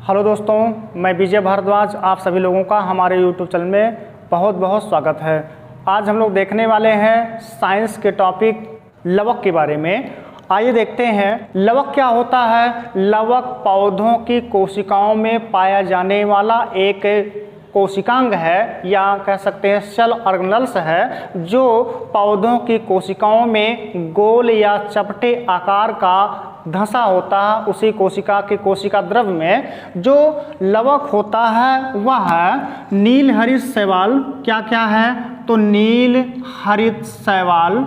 Hello दोस्तों, मैं विजय भारद्वाज आप सभी लोगों का हमारे YouTube चैनल में बहुत बहुत स्वागत है। आज हम लोग देखने वाले हैं साइंस के टॉपिक लवक के बारे में। आइए देखते हैं लवक क्या होता है। लवक पौधों की कोशिकाओं में पाया जाने वाला एक कोशिकांग है या कह सकते हैं सेल ऑर्गेनल्स है, जो पौधों की कोशिकाओं में गोल या चपटे आकार का धंसा होता है। उसी कोशिका के कोशिका द्रव्य में जो लवक होता है वह नील हरित शैवाल क्या क्या है, तो नील हरित शैवाल।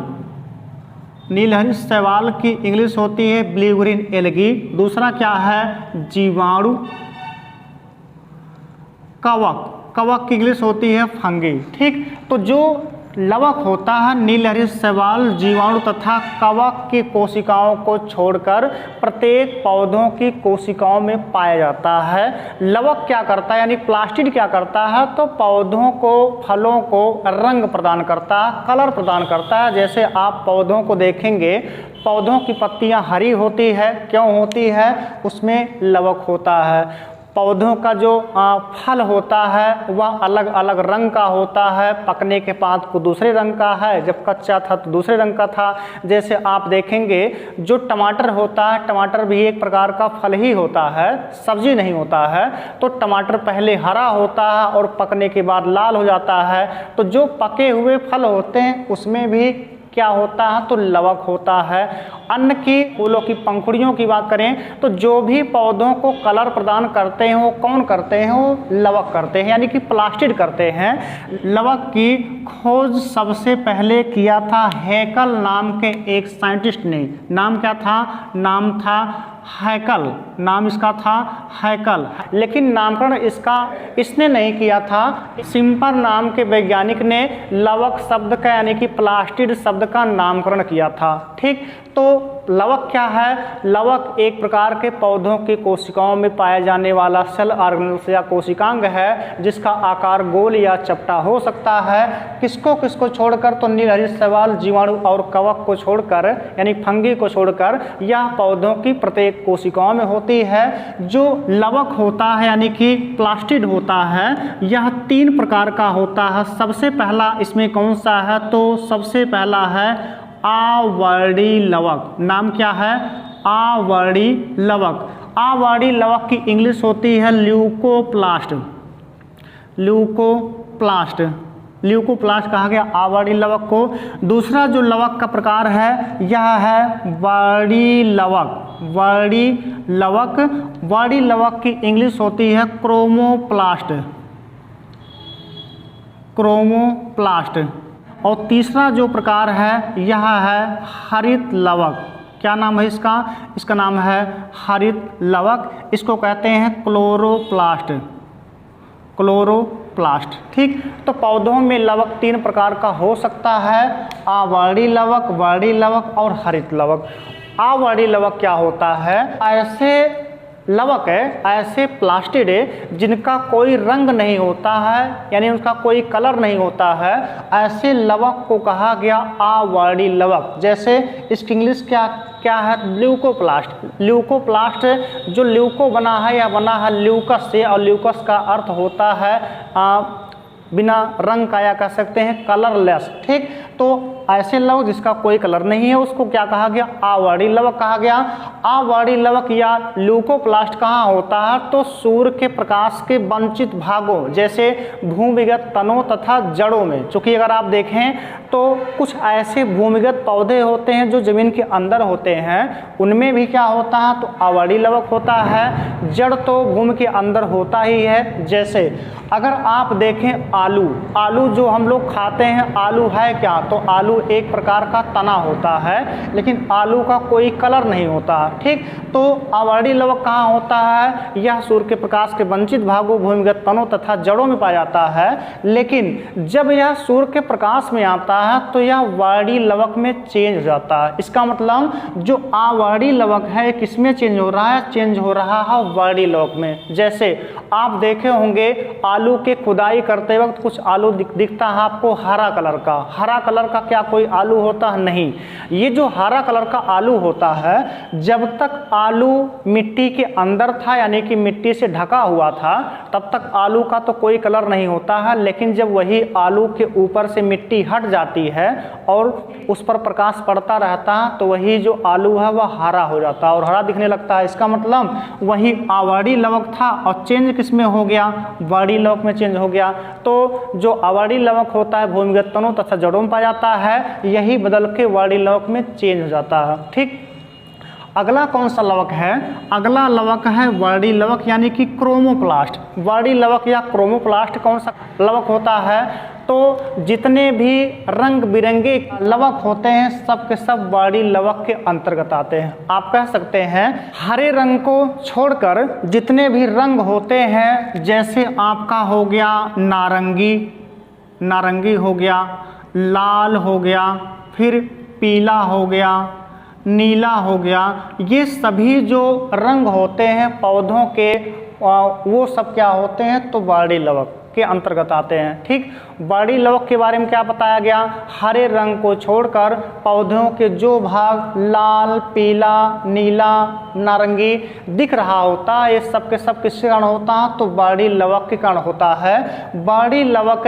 नील हरित शैवाल की इंग्लिश होती है ब्लू ग्रीन एल्गी। दूसरा क्या है, जीवाणु। कवक, कवक की इंग्लिश होती है फंगी। ठीक, तो जो लवक होता है नील हरित शैवाल, जीवाणु तथा कवक की कोशिकाओं को छोड़कर प्रत्येक पौधों की कोशिकाओं में पाया जाता है। लवक क्या करता है यानी प्लास्टिड क्या करता है, तो पौधों को, फलों को रंग प्रदान करता है, कलर प्रदान करता है। जैसे आप पौधों को देखेंगे, पौधों की पत्तियां हरी होती है, क्यों होती है, उसमें लवक होता है। पौधों का जो फल होता है वह अलग अलग रंग का होता है, पकने के बाद को दूसरे रंग का है, जब कच्चा था तो दूसरे रंग का था। जैसे आप देखेंगे जो टमाटर होता है, टमाटर भी एक प्रकार का फल ही होता है, सब्जी नहीं होता है। तो टमाटर पहले हरा होता है और पकने के बाद लाल हो जाता है। तो जो पके हुए फल होते हैं उसमें भी क्या होता है, तो लवक होता है। अन्न की, फूलों की पंखुड़ियों की बात करें तो जो भी पौधों को कलर प्रदान करते हैं वो कौन करते हैं, वो लवक करते हैं, यानी कि प्लास्टिड करते हैं। लवक की खोज सबसे पहले किया था हैकल नाम के एक साइंटिस्ट ने। नाम क्या था, नाम था हैकल, नाम इसका था हैकल। लेकिन नामकरण इसने नहीं किया था, सिम्पर नाम के वैज्ञानिक ने लवक शब्द का यानी कि प्लास्टिड शब्द का नामकरण किया था। ठीक, तो लवक क्या है, लवक एक प्रकार के पौधों की कोशिकाओं में पाया जाने वाला सेल ऑर्गेनल्स या कोशिकांग है, जिसका आकार गोल या चपटा हो सकता है। किसको किसको छोड़कर, तो नील हरित शैवाल, जीवाणु और कवक को छोड़कर यानी फंगी को छोड़कर यह पौधों की प्रत्येक कोशिकाओं में होती है। जो लवक होता है यानी कि प्लास्टिड होता है, यह 3 प्रकार का होता है। सबसे पहला इसमें कौन सा है, तो सबसे पहला है आवर्णी लवक। नाम क्या है, आवर्णी लवक। आवर्णी लवक की इंग्लिश होती है ल्यूकोप्लास्ट। ल्यूकोप्लास्ट, ल्यूकोप्लास्ट कहा गया आवर्णी लवक को। दूसरा जो लवक का प्रकार है यह है वर्णी लवक। वर्णी लवक, वर्णी लवक की इंग्लिश होती है क्रोमोप्लास्ट। क्रोमोप्लास्ट। और तीसरा जो प्रकार है यह है हरित लवक। क्या नाम है इसका, इसका नाम है हरित लवक। इसको कहते हैं क्लोरोप्लास्ट। क्लोरोप्लास्ट। ठीक, तो पौधों में लवक 3 प्रकार का हो सकता है, आवर्णी लवक, वर्णी लवक और हरित लवक। आवर्णी लवक क्या होता है, ऐसे लवक है, ऐसे प्लास्टिड है जिनका कोई रंग नहीं होता है, यानी उनका कोई कलर नहीं होता है। ऐसे लवक को कहा गया आवर्णी लवक। जैसे इसकी इंग्लिश क्या है, ल्यूकोप्लास्ट। ल्यूकोप्लास्ट जो ल्यूको बना है या बना है ल्यूकस से, और ल्यूकस का अर्थ होता है बिना रंग का या कह सकते हैं कलरलेस। ठीक, तो ऐसे लवक जिसका कोई कलर नहीं है उसको क्या कहा गया, आवर्णी लवक कहा गया। आवर्णी लवक या ल्यूकोप्लास्ट कहाँ होता है, तो सूर्य के प्रकाश के वंचित भागों जैसे भूमिगत तनों तथा जड़ों में। चूंकि अगर आप देखें तो कुछ ऐसे भूमिगत पौधे होते हैं जो जमीन के अंदर होते हैं, उनमें भी क्या होता है, तो आवर्णी लवक होता है। जड़ तो भूमि के अंदर होता ही है। जैसे अगर आप देखें आलू, आलू जो हम लोग खाते हैं, आलू है क्या, तो आलू एक प्रकार का तना होता है, लेकिन आलू का कोई कलर नहीं होता। ठीक, तो आवर्णी लवक कहाँ होता है, यह सूर्य के प्रकाश के वंचित भागों, भूमिगत तनों तथा जड़ों में पाया जाता है। लेकिन जब यह सूर्य के प्रकाश में आता है तो यह वर्णी लवक में चेंज हो जाता है। इसका मतलब जो आवर्णी लवक है किसमें चेंज हो रहा है, चेंज हो रहा है वर्णी लवक में। जैसे आप देखे होंगे आलू के खुदाई करते वक्त वक्त कुछ आलू दिखता है आपको हरा कलर का। हरा कलर का क्या कोई आलू होता है? नहीं। ये जो हरा कलर का आलू होता है, जब तक आलू मिट्टी के अंदर था यानी कि मिट्टी से ढका हुआ था, तब तक आलू का तो कोई कलर नहीं होता है। लेकिन जब वही आलू के ऊपर से मिट्टी हट जाती है और उस पर प्रकाश पड़ता रहता है तो वही जो आलू है वह हरा हो जाता है और हरा दिखने लगता है। इसका मतलब वही आवर्णी लवक था और चेंज किस में हो गया? वर्णी लवक में चेंज हो गया। तो जो आवर्णी लवक होता है भूमिगत तनों तथा जड़ों में पाया जाता है, यही बदल के वर्णी लवक में चेंज हो जाता है। ठीक, अगला कौन सा लवक है? अगला लवक है वर्णी लवक यानी कि क्रोमोप्लास्ट। वर्णी लवक या क्रोमोप्लास्ट कौन सा लवक होता है? तो जितने भी रंग बिरंगे लवक होते हैं सब के सब वर्णी लवक के अंतर्गत आते हैं। आप कह सकते हैं हरे रंग को छोड़कर जितने भी रंग होते हैं, जैसे आपका हो गया नारंगी, नारंगी हो गया, लाल हो गया, फिर पीला हो गया, नीला हो गया, ये सभी जो रंग होते हैं पौधों के वो सब क्या होते हैं? तो वर्णी लवक के अंतर्गत आते हैं। ठीक, वर्णी लवक के बारे में क्या बताया गया? हरे रंग को छोड़कर पौधों के जो भाग लाल, पीला, नीला, नारंगी दिख रहा होता है, ये सब के सब किसके कारण होता है? तो वर्णी लवक के कारण होता है। वर्णी लवक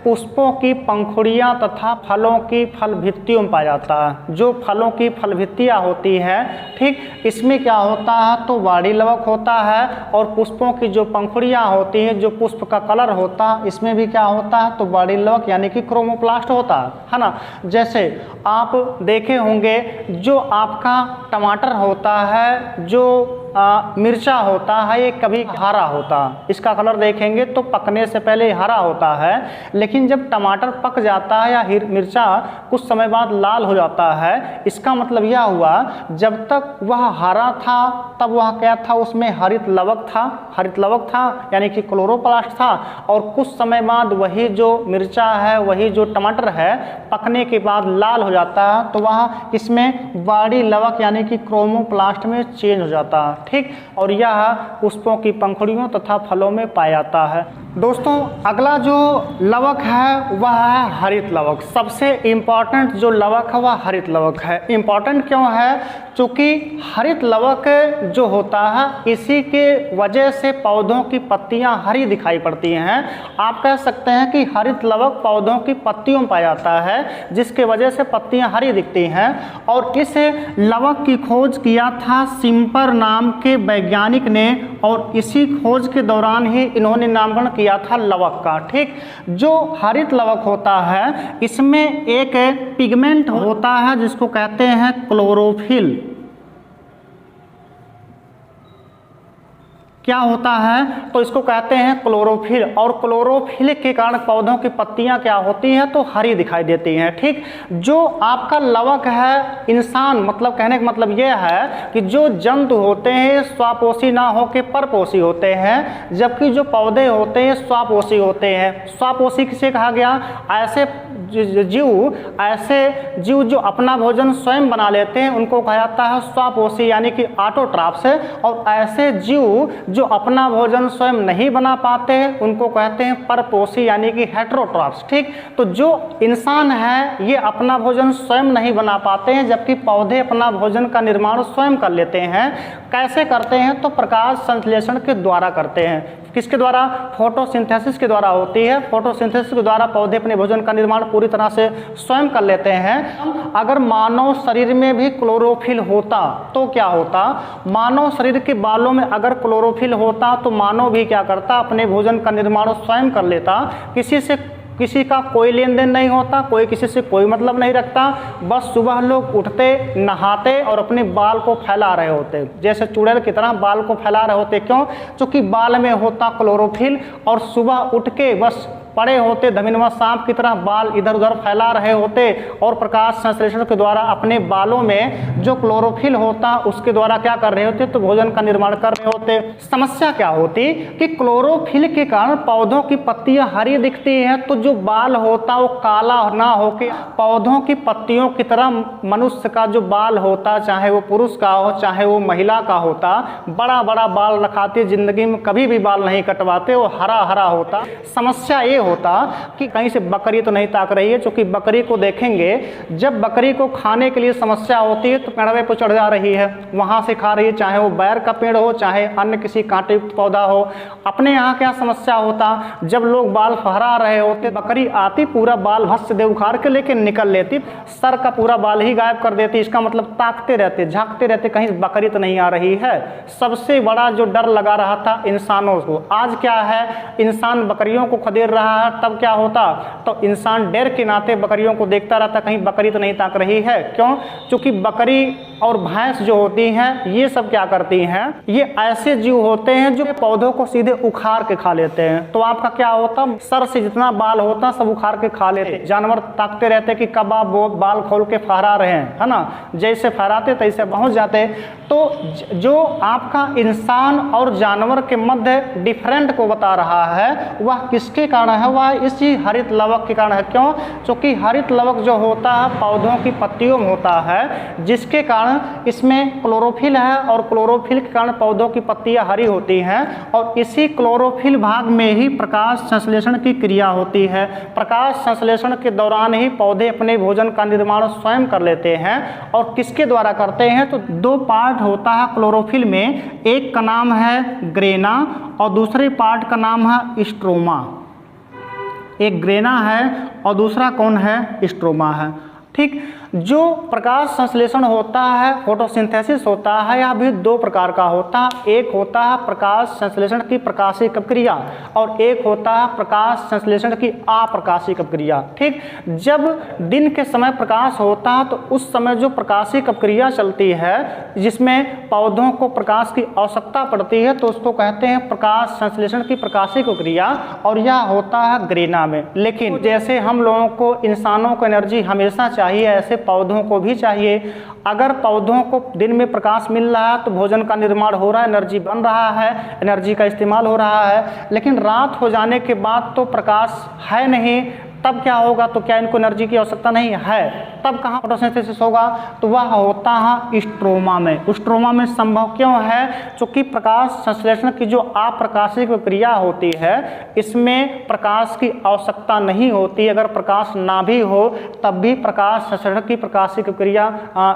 पुष्पों की पंखुड़ियां तथा फलों की फल भित्तियों में पाया जाता है। जो फलों की फल भित्तियां होती है, ठीक, इसमें क्या होता है? तो वर्णी लवक होता है। और पुष्पों की जो पंखुड़ियां होती हैं, जो पुष्प का कलर होता है, इसमें भी क्या होता है? तो वर्णी लवक यानी कि क्रोमोप्लास्ट होता है ना। जैसे आप देखे होंगे जो आपका टमाटर होता है, जो मिर्चा होता है, ये कभी हरा होता है। इसका कलर देखेंगे तो पकने से पहले हरा होता है, लेकिन जब टमाटर पक जाता है या मिर्चा कुछ समय बाद लाल हो जाता है, इसका मतलब यह हुआ जब तक वह हरा था तब वह क्या था? उसमें हरित लवक था। हरित लवक था यानी कि क्लोरोप्लास्ट था। और कुछ समय बाद वही जो मिर्चा है, वही जो टमाटर है, पकने के बाद लाल हो जाता है, तो वह इसमें वर्णी लवक यानी कि क्रोमोप्लास्ट में चेंज हो जाता है। ठीक, और यह पुष्पों की पंखुड़ियों तथा फलों में पाया जाता है। दोस्तों, अगला जो लवक है वह है हरित लवक। सबसे इम्पॉर्टेंट जो लवक है वह हरित लवक है। इम्पॉर्टेंट क्यों है? क्योंकि हरित लवक जो होता है, इसी के वजह से पौधों की पत्तियां हरी दिखाई पड़ती हैं। आप कह सकते हैं कि हरित लवक पौधों की पत्तियों में पाया जाता है, जिसके वजह से पत्तियां हरी दिखती हैं। और इस लवक की खोज किया था सिम्पर नाम के वैज्ञानिक ने, और इसी खोज के दौरान ही इन्होंने नामकरण किया था लवक का। ठीक, जो हरित लवक होता है इसमें एक पिगमेंट होता है जिसको कहते हैं क्लोरोफिल। क्या होता है? तो इसको कहते हैं क्लोरोफिल। और क्लोरोफिल के कारण पौधों की पत्तियां क्या होती हैं? तो हरी दिखाई देती हैं। ठीक, जो आपका लवक है इंसान, मतलब कहने का मतलब यह है कि जो जंतु होते हैं स्वापोषी ना होकर परपोषी होते हैं, जबकि जो पौधे होते हैं स्वापोषी होते हैं। स्वापोषी किसे कहा गया? ऐसे जीव जो अपना भोजन स्वयं बना लेते हैं उनको कहा जाता है स्वापोषी यानी कि ऑटोट्रॉप्स। और ऐसे जीव जो अपना भोजन स्वयं नहीं बना पाते हैं उनको कहते हैं परपोषी यानी कि हेटेरोट्रॉप्स। ठीक, तो जो इंसान है ये अपना भोजन स्वयं नहीं बना पाते हैं, जबकि पौधे अपना भोजन का निर्माण स्वयं कर लेते हैं। कैसे करते हैं? तो प्रकाश संश्लेषण के द्वारा करते हैं। किसके द्वारा? फोटोसिंथेसिस के द्वारा होती है। फोटोसिंथेसिस के द्वारा पौधे अपने भोजन का निर्माण पूरी तरह से स्वयं कर लेते हैं। अगर मानव शरीर में भी क्लोरोफिल होता तो क्या होता? मानव शरीर के बालों में अगर क्लोरोफिल होता तो मानव भी क्या करता? अपने भोजन का निर्माण स्वयं कर लेता। किसी का कोई लेन देन नहीं होता, कोई किसी से कोई मतलब नहीं रखता। बस सुबह लोग उठते, नहाते और अपने बाल को फैला रहे होते, जैसे चुड़ैल की तरह बाल को फैला रहे होते। क्यों? क्योंकि बाल में होता क्लोरोफिल और सुबह उठ के बस पड़े होते धमिनवा सांप की तरह बाल इधर उधर फैला रहे होते और प्रकाश संश्लेषण के द्वारा अपने बालों में जो क्लोरोफिल होता उसके द्वारा क्या कर रहे होते? तो भोजन का निर्माण कर रहे होते। समस्या क्या होती कि क्लोरोफिल के कारण पौधों की पत्तियां हरी दिखती हैं, तो जो बाल होता वो काला ना होके पौधों की पत्तियों की तरह मनुष्य का जो बाल होता, चाहे वो पुरुष का हो चाहे वो महिला का होता, बड़ा बड़ा बाल रखाते, जिंदगी में कभी भी बाल नहीं कटवाते, वो हरा हरा होता। समस्या ये होता कि कहीं से बकरी तो नहीं ताक रही है, क्योंकि बकरी को देखेंगे, जब बकरी को खाने के लिए समस्या होती है तो पेड़वे पर चढ़ जा रही है, वहाँ से खा रही है, चाहे वो बैर का पेड़ हो चाहे अन्य किसी कांटे युक्त पौधा हो। अपने यहाँ क्या समस्या होता, जब लोग बाल फहरा रहे होते, बकरी आती, पूरा बाल भस्स दे उखाड़ के लेके निकल लेती, सर का पूरा बाल ही गायब कर देती। इसका मतलब ताकते रहते, झांकते रहते, कहीं बकरी तो नहीं आ रही है। सबसे बड़ा जो डर लगा रहा था इंसानों को, आज क्या है, इंसान बकरियों को खदेड़ रहा है, तब क्या होता, तो इंसान डर के नाते बकरियों को देखता रहता, कहीं बकरी तो नहीं ताक रही है। क्यों? क्योंकि बकरी और भैंस जो होती हैं, ये सब क्या करती हैं, ये ऐसे जीव होते हैं जो पौधों को सीधे उखाड़ के खा लेते हैं। तो आपका क्या होता, सर से जितना बाल होता सब उखाड़ के खा लेते। जानवर ताकते रहते कि कब आप वो बाल खोल के फहरा रहे हैं, है ना, जैसे फहराते तैसे पहुंच जाते। तो जो आपका इंसान और जानवर के मध्य डिफरेंट को बता रहा है, वह किसके कारण है, वह इसी हरित लवक के कारण है। क्यों? क्योंकि हरित लवक जो होता है पौधों की पत्तियों में होता है, जिसके कारण इसमें क्लोरोफिल है, और क्लोरोफिल के कारण पौधों की पत्तियां हरी होती हैं, और इसी क्लोरोफिल भाग में ही प्रकाश संश्लेषण की क्रिया होती है। प्रकाश संश्लेषण के दौरान ही पौधे अपने भोजन का निर्माण स्वयं कर लेते हैं। और किसके द्वारा करते हैं, तो दो पार्ट होता है क्लोरोफिल में, एक का नाम है ग्रेना और दूसरे पार्ट का नाम है स्ट्रोमा। एक ग्रेना है और दूसरा कौन है, स्ट्रोमा है। ठीक, जो प्रकाश संश्लेषण होता है, फोटोसिंथेसिस होता है, यह भी दो प्रकार का होता है। एक होता है प्रकाश संश्लेषण की प्रकाशिक क्रिया और एक होता है प्रकाश संश्लेषण की अप्रकाशिक क्रिया। ठीक, जब दिन के समय प्रकाश होता है तो उस समय जो प्रकाशिक क्रिया चलती है, जिसमें पौधों को प्रकाश की आवश्यकता पड़ती है, तो उसको कहते हैं प्रकाश संश्लेषण की प्रकाशिक क्रिया, और यह होता है ग्रेना में। लेकिन जैसे हम लोगों को, इंसानों को एनर्जी हमेशा चाहिए, ऐसे पौधों को भी चाहिए। अगर पौधों को दिन में प्रकाश मिल रहा है तो भोजन का निर्माण हो रहा है, एनर्जी बन रहा है, एनर्जी का इस्तेमाल हो रहा है। लेकिन रात हो जाने के बाद तो प्रकाश है नहीं, तब क्या होगा, तो क्या इनको एनर्जी की आवश्यकता नहीं है, तब कहाँ फोटोसिंथेसिस होगा, तो वह होता है स्ट्रोमा में। स्ट्रोमा में संभव क्यों है, क्योंकि प्रकाश संश्लेषण की जो अप्रकाशिक क्रिया होती है, इसमें प्रकाश की आवश्यकता नहीं होती। अगर प्रकाश ना भी हो तब भी प्रकाश संश्लेषण की प्रकाशिक क्रिया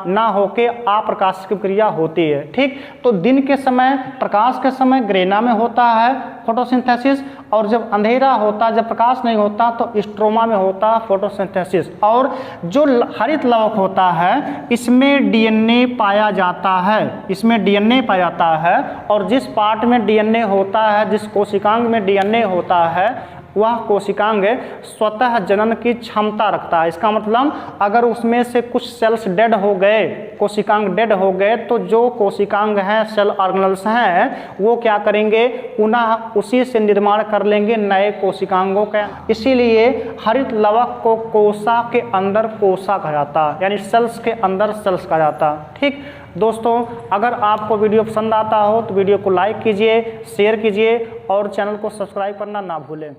ना होके अप्रकाशिक क्रिया होती है। ठीक, तो दिन के समय, प्रकाश के समय ग्रेना में होता है फोटोसिंथेसिस, और जब अंधेरा होता, जब प्रकाश नहीं होता, तो स्ट्रोमा में होता है फोटोसिंथेसिस। और जो हरित लवक होता है, इसमें डीएनए पाया जाता है, इसमें डीएनए पाया जाता है, और जिस पार्ट में डीएनए होता है, जिस कोशिकांग में डीएनए होता है, वह कोशिकांग स्वतः जनन की क्षमता रखता है। इसका मतलब अगर उसमें से कुछ सेल्स डेड हो गए, कोशिकांग डेड हो गए, तो जो कोशिकांग हैं, सेल ऑर्गेनल्स हैं, वो क्या करेंगे, पुनः उसी से निर्माण कर लेंगे नए कोशिकांगों का। इसीलिए हरित लवक को कोशा के अंदर कोशा कहा जाता है, यानी सेल्स के अंदर सेल्स कहा जाता है। ठीक दोस्तों, अगर आपको वीडियो पसंद आता हो तो वीडियो को लाइक कीजिए, शेयर कीजिए और चैनल को सब्सक्राइब करना ना भूलें।